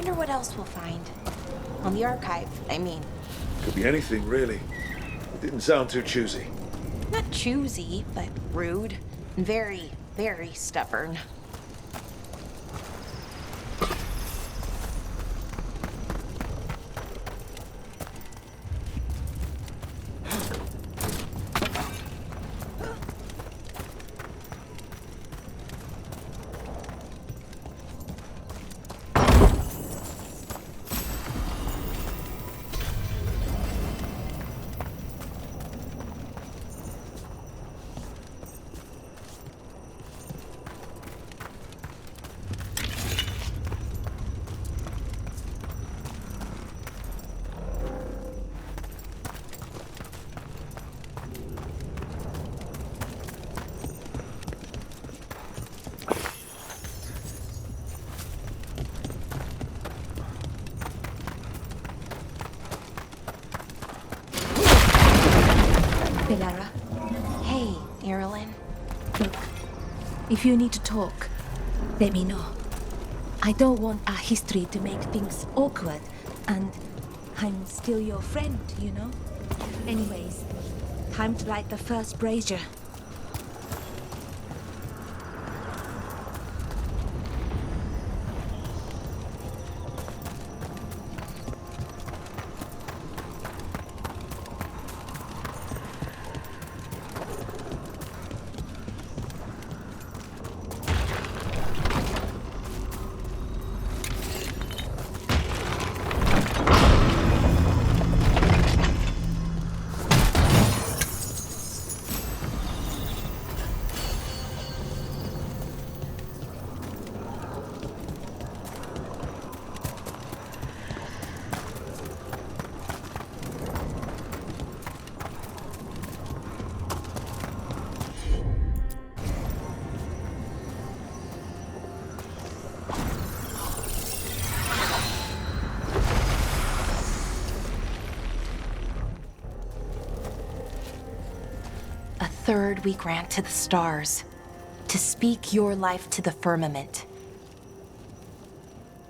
Wonder what else we'll find. On the archive, I mean. Could be anything, really. It didn't sound too choosy. Not choosy, but rude. And very, very stubborn. Hey, Erilyn. Look, if you need to talk, let me know. I don't want our history to make things awkward, and I'm still your friend, you know? Anyways, time to light the first brazier. Third we grant to the stars, to speak your life to the firmament.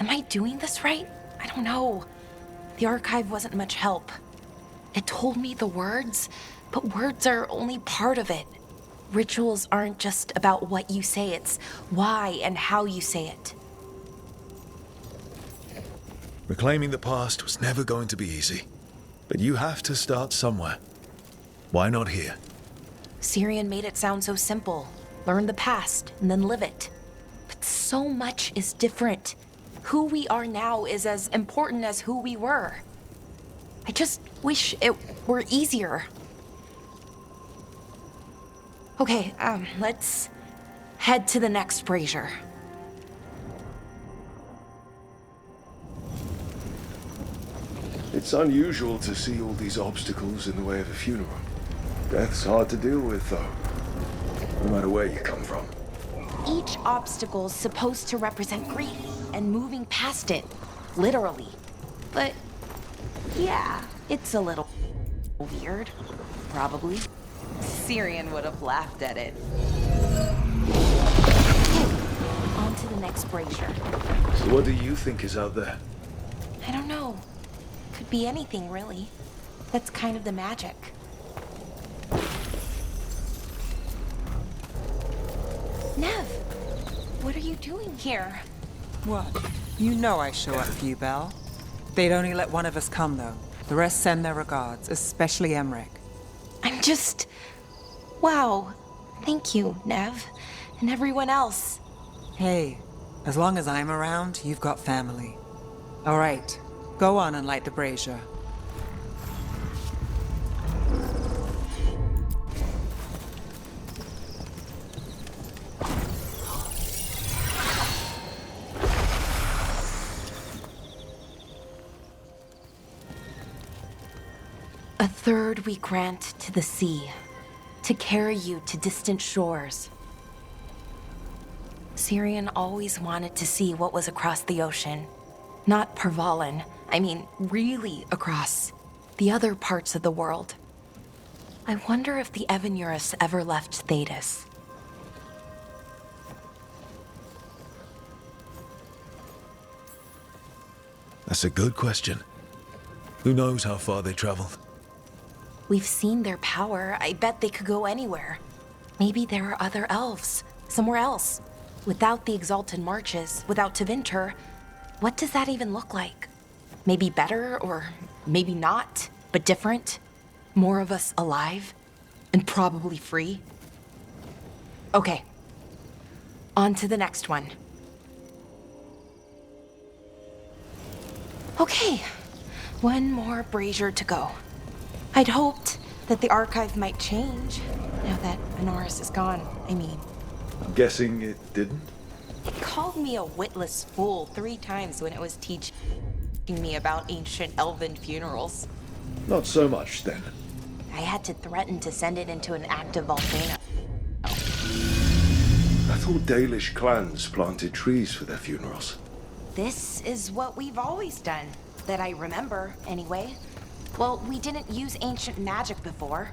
Am I doing this right? I don't know. The archive wasn't much help. It told me the words, but words are only part of it. Rituals aren't just about what you say, it's why and how you say it. Reclaiming the past was never going to be easy. But you have to start somewhere. Why not here? Syrian made it sound so simple. Learn the past and then live it. But so much is different. Who we are now is as important as who we were. I just wish it were easier. Okay, let's head to the next brazier. It's unusual to see all these obstacles in the way of a funeral. Death's hard to deal with, though, no matter where you come from. Each obstacle's supposed to represent grief and moving past it, literally. But, yeah, it's a little weird, probably. Syrian would have laughed at it. On to the next brazier. So what do you think is out there? I don't know. Could be anything, really. That's kind of the magic. Nev, what are you doing here? What? You know I show up for you, Belle. They'd only let one of us come, though. The rest send their regards, especially Emmerich. I'm just... Wow. Thank you, Nev. And everyone else. Hey, as long as I'm around, you've got family. All right, go on and light the brazier. A third we grant to the sea, to carry you to distant shores. Syrian always wanted to see what was across the ocean. Not Parvalan, I mean really across the other parts of the world. I wonder if the Evanurus ever left Thetis. That's a good question. Who knows how far they traveled? We've seen their power. I bet they could go anywhere. Maybe there are other elves, somewhere else. Without the Exalted Marches, without Tevinter, what does that even look like? Maybe better, or maybe not, but different? More of us alive? And probably free? Okay. On to the next one. Okay. One more brazier to go. I'd hoped that the archive might change, now that Benares is gone, I mean. I'm guessing it didn't? It called me a witless fool 3 times when it was teaching me about ancient elven funerals. Not so much, then. I had to threaten to send it into an active volcano. I thought Dalish clans planted trees for their funerals. This is what we've always done, that I remember, anyway. Well, we didn't use ancient magic before.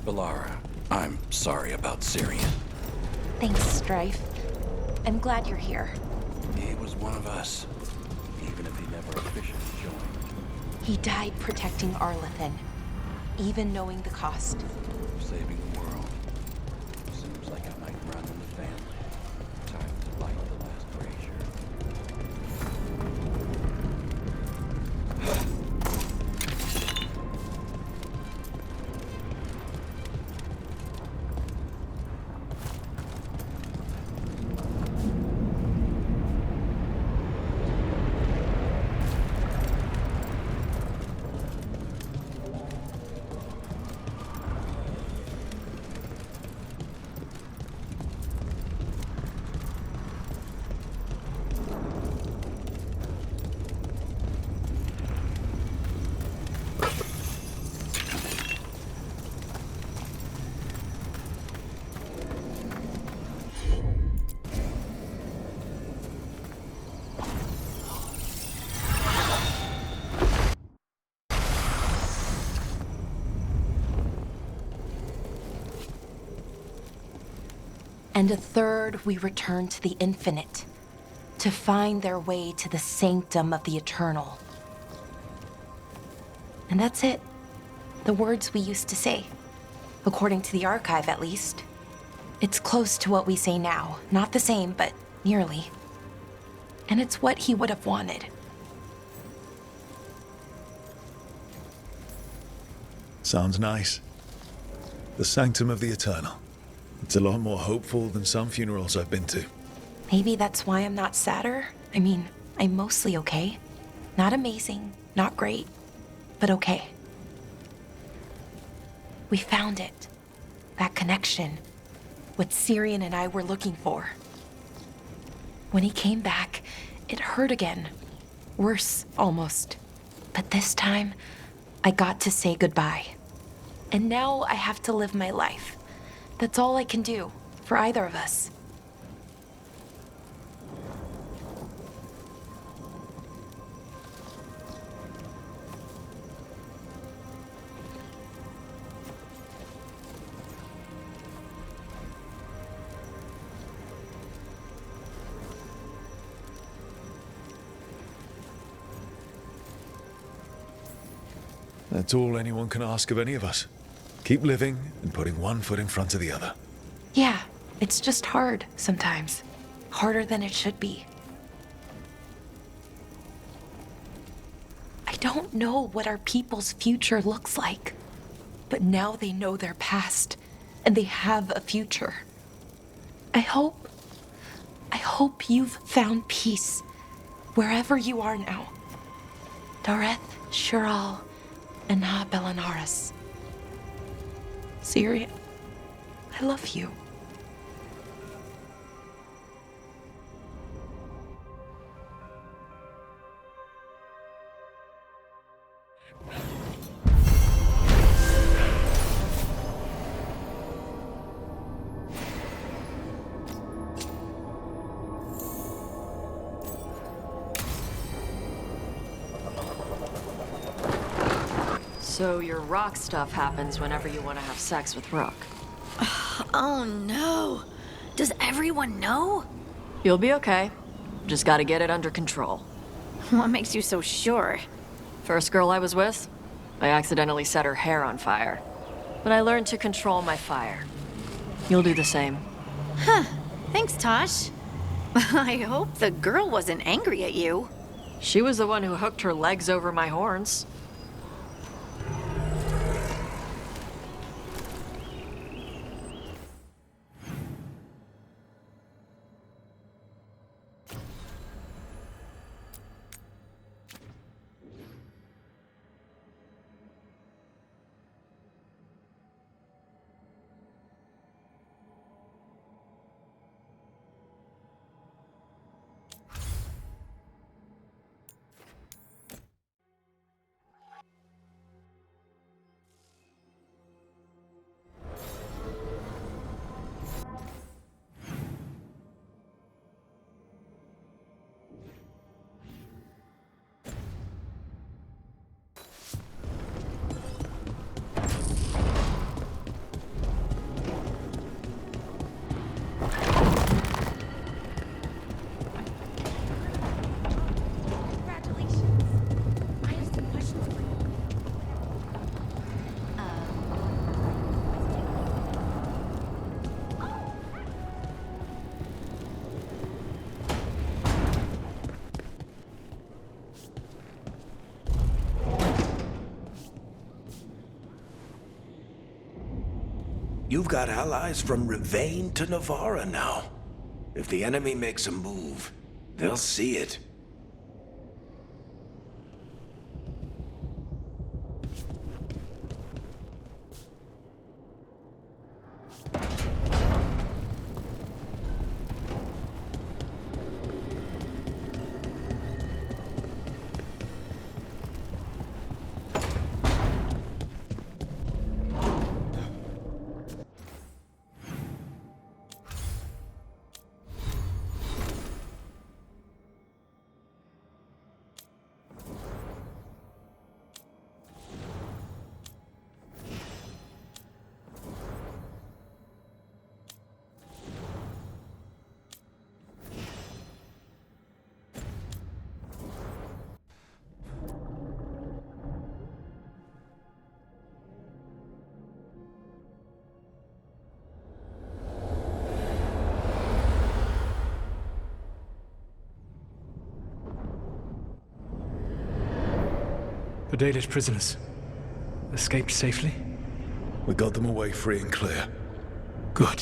Balara, I'm sorry about Syrian. Thanks, Strife. I'm glad you're here. He was one of us, even if he never officially joined. He died protecting Arlathan, even knowing the cost. Saving the world. Seems like I might run in the family. Time to light the last brazier. And a third we return to the infinite, to find their way to the sanctum of the eternal. And that's it. The words we used to say. According to the archive, at least. It's close to what we say now. Not the same, but nearly. And it's what he would have wanted. Sounds nice. The sanctum of the eternal. It's a lot more hopeful than some funerals I've been to. Maybe that's why I'm not sadder. I mean, I'm mostly okay. Not amazing, not great, but okay. We found it. That connection. What Syrian and I were looking for. When he came back, it hurt again. Worse, almost. But this time, I got to say goodbye. And now I have to live my life. That's all I can do, for either of us. That's all anyone can ask of any of us. Keep living and putting one foot in front of the other. Yeah, it's just hard sometimes. Harder than it should be. I don't know what our people's future looks like, but now they know their past, and they have a future. I hope you've found peace wherever you are now. Dareth, Shural, and Na Belanaris. Syria, I love you. So your rock stuff happens whenever you want to have sex with Rook. Oh no! Does everyone know? You'll be okay. Just gotta get it under control. What makes you so sure? First girl I was with, I accidentally set her hair on fire. But I learned to control my fire. You'll do the same. Thanks, Tosh. I hope the girl wasn't angry at you. She was the one who hooked her legs over my horns. You've got allies from Rivain to Navarra now. If the enemy makes a move, they'll see it. The Dalish prisoners escaped safely? We got them away free and clear. Good.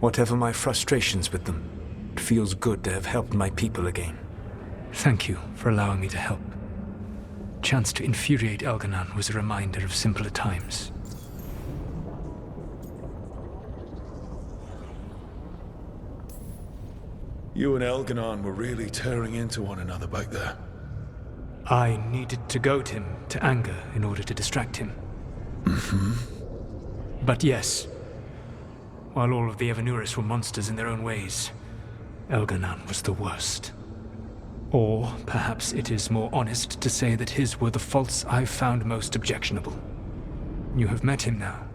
Whatever my frustrations with them, it feels good to have helped my people again. Thank you for allowing me to help. Chance to infuriate Elganon was a reminder of simpler times. You and Elganon were really tearing into one another back there. I needed to goad him to anger in order to distract him. But yes, while all of the Evanuris were monsters in their own ways, Elganon was the worst. Or perhaps it is more honest to say that his were the faults I've found most objectionable. You have met him now,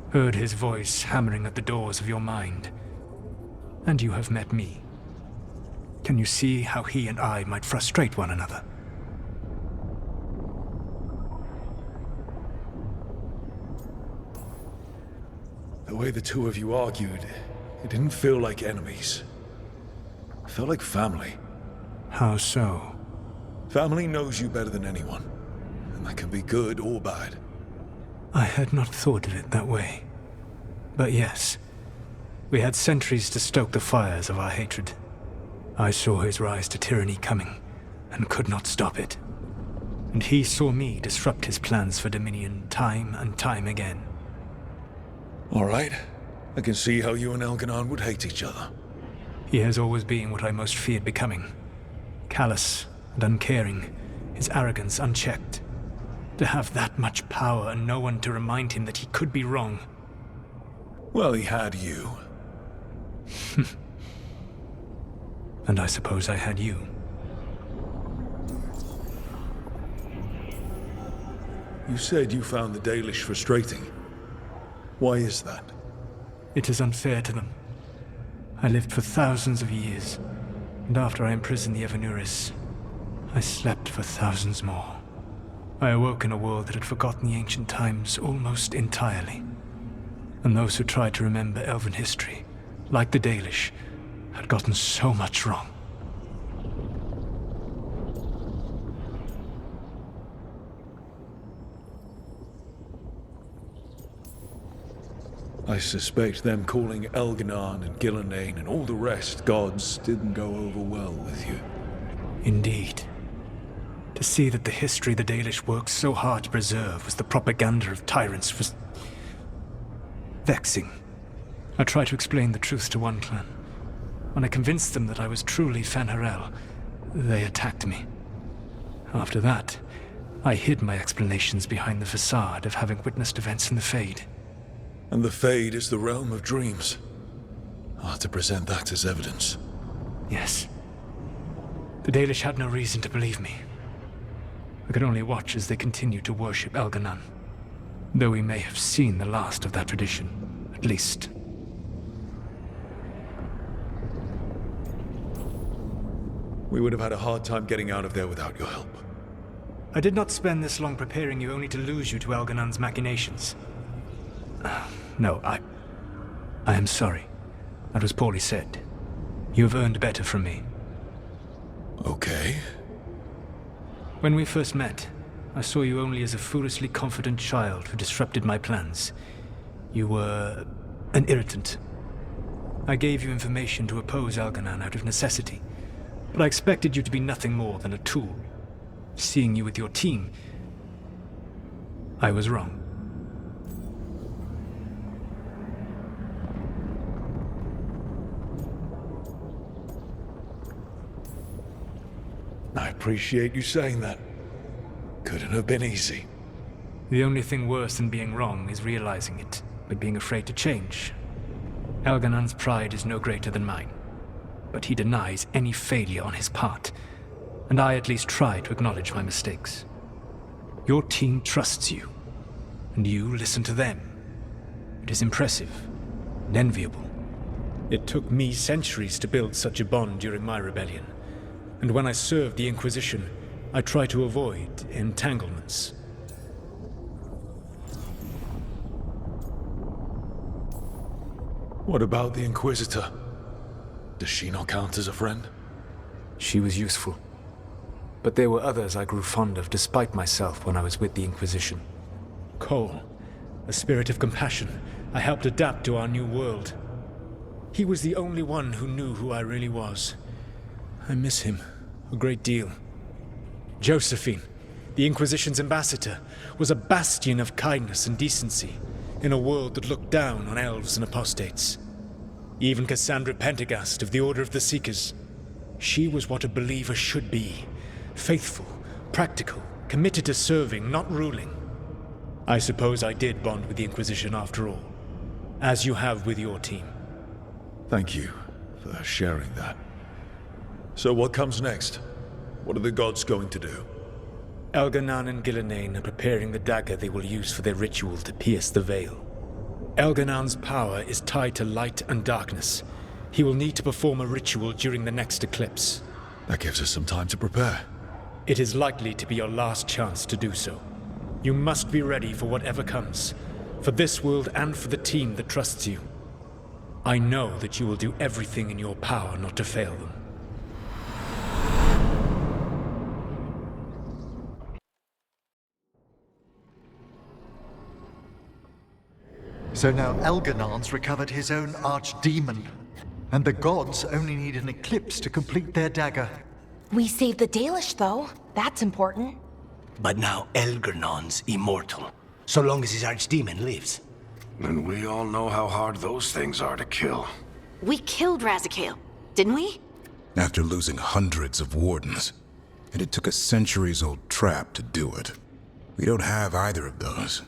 heard his voice hammering at the doors of your mind, and you have met me. Can you see how he and I might frustrate one another? The way the two of you argued, it didn't feel like enemies. It felt like family. How so? Family knows you better than anyone, and that can be good or bad. I had not thought of it that way. But yes, we had centuries to stoke the fires of our hatred. I saw his rise to tyranny coming, and could not stop it. And he saw me disrupt his plans for dominion time and time again. All right. I can see how you and Elganon would hate each other. He has always been what I most feared becoming. Callous and uncaring, his arrogance unchecked. To have that much power and no one to remind him that he could be wrong. Well, he had you. And I suppose I had you. You said you found the Dalish frustrating. Why is that? It is unfair to them. I lived for thousands of years, And after I imprisoned the Evanuris, I slept for thousands more. I awoke in a world that had forgotten the ancient times almost entirely. And those who tried to remember Elven history, like the Dalish, had gotten so much wrong. I suspect them calling Elganon and Gillenane and all the rest gods didn't go over well with you. Indeed. To see that the history the Dalish worked so hard to preserve was the propaganda of tyrants was vexing. I tried to explain the truth to one clan. When I convinced them that I was truly Fen'Harel, they attacked me. After that, I hid my explanations behind the facade of having witnessed events in the Fade. And the Fade is the realm of dreams. Hard to present that as evidence. Yes. The Dalish had no reason to believe me. I could only watch as they continued to worship Elganon, though we may have seen the last of that tradition, at least. We would have had a hard time getting out of there without your help. I did not spend this long preparing you only to lose you to Elganon's machinations. No, I am sorry. That was poorly said. You have earned better from me. Okay. When we first met, I saw you only as a foolishly confident child who disrupted my plans. You were an irritant. I gave you information to oppose Elganon out of necessity, but I expected you to be nothing more than a tool. Seeing you with your team, I was wrong. I appreciate you saying that. Couldn't have been easy. The only thing worse than being wrong is realizing it, but being afraid to change. Elganon's pride is no greater than mine, but he denies any failure on his part, and I at least try to acknowledge my mistakes. Your team trusts you, and you listen to them. It is impressive and enviable. It took me centuries to build such a bond during my rebellion, and when I served the Inquisition, I tried to avoid entanglements. What about the Inquisitor? Does she not count as a friend? She was useful. But there were others I grew fond of despite myself when I was with the Inquisition. Cole, a spirit of compassion, I helped adapt to our new world. He was the only one who knew who I really was. I miss him a great deal. Josephine, the Inquisition's ambassador, was a bastion of kindness and decency in a world that looked down on elves and apostates. Even Cassandra Pendergast of the Order of the Seekers. She was what a believer should be. Faithful, practical, committed to serving, not ruling. I suppose I did bond with the Inquisition after all, as you have with your team. Thank you for sharing that. So what comes next? What are the gods going to do? Elganon and Gillenane are preparing the dagger they will use for their ritual to pierce the veil. Elganon's power is tied to light and darkness. He will need to perform a ritual during the next eclipse. That gives us some time to prepare. It is likely to be your last chance to do so. You must be ready for whatever comes, for this world and for the team that trusts you. I know that you will do everything in your power not to fail them. So now Elganon's recovered his own archdemon, and the gods only need an eclipse to complete their dagger. We saved the Dalish, though. That's important. But now Elganon's immortal, so long as his archdemon lives. And we all know how hard those things are to kill. We killed Razikale, didn't we? After losing hundreds of wardens, and it took a centuries-old trap to do it. We don't have either of those.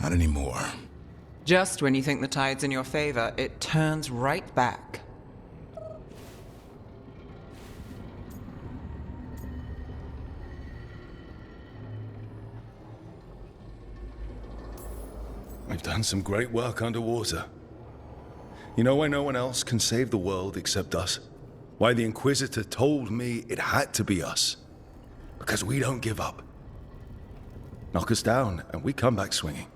Not anymore. Just when you think the tide's in your favor, it turns right back. We've done some great work underwater. You know why no one else can save the world except us? Why the Inquisitor told me it had to be us. Because we don't give up. Knock us down, and we come back swinging.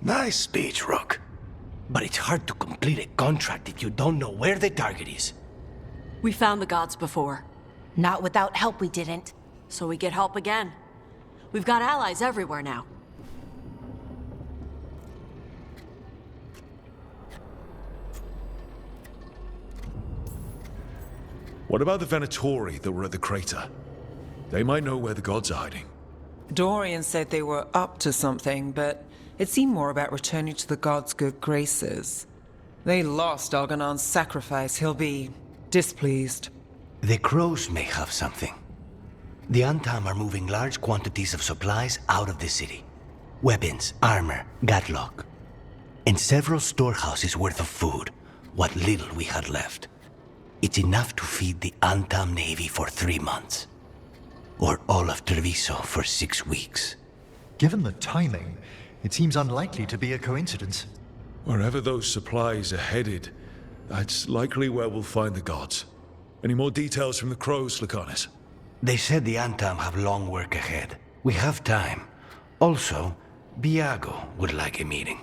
Nice speech, Rook. But it's hard to complete a contract if you don't know where the target is. We found the gods before. Not without help, we didn't. So we get help again. We've got allies everywhere now. What about the Venatori that were at the crater? They might know where the gods are hiding. Dorian said they were up to something, but it seemed more about returning to the gods' good graces. They lost Algernon's sacrifice. He'll be displeased. The crows may have something. The Antam are moving large quantities of supplies out of the city. Weapons, armor, gatlock. And several storehouses worth of food, what little we had left. It's enough to feed the Antam Navy for 3 months. Or all of Treviso for 6 weeks. Given the timing, it seems unlikely to be a coincidence. Wherever those supplies are headed, that's likely where we'll find the gods. Any more details from the crows, Lucanus? They said the Antam have long work ahead. We have time. Also, Biago would like a meeting.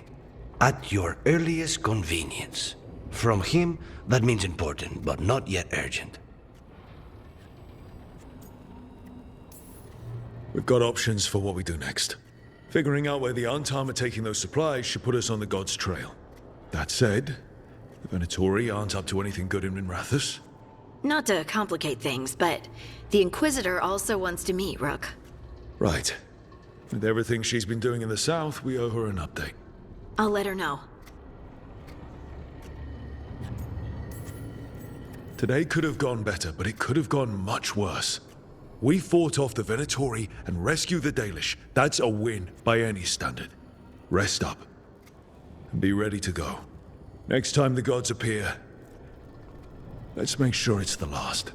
At your earliest convenience. From him, that means important, but not yet urgent. We've got options for what we do next. Figuring out where the Antam are taking those supplies should put us on the gods' trail. That said, the Venatori aren't up to anything good in Minrathous. Not to complicate things, but the Inquisitor also wants to meet Rook. Right. With everything she's been doing in the south, we owe her an update. I'll let her know. Today could have gone better, but it could have gone much worse. We fought off the Venatori and rescued the Dalish. That's a win by any standard. Rest up. And be ready to go. Next time the gods appear, let's make sure it's the last.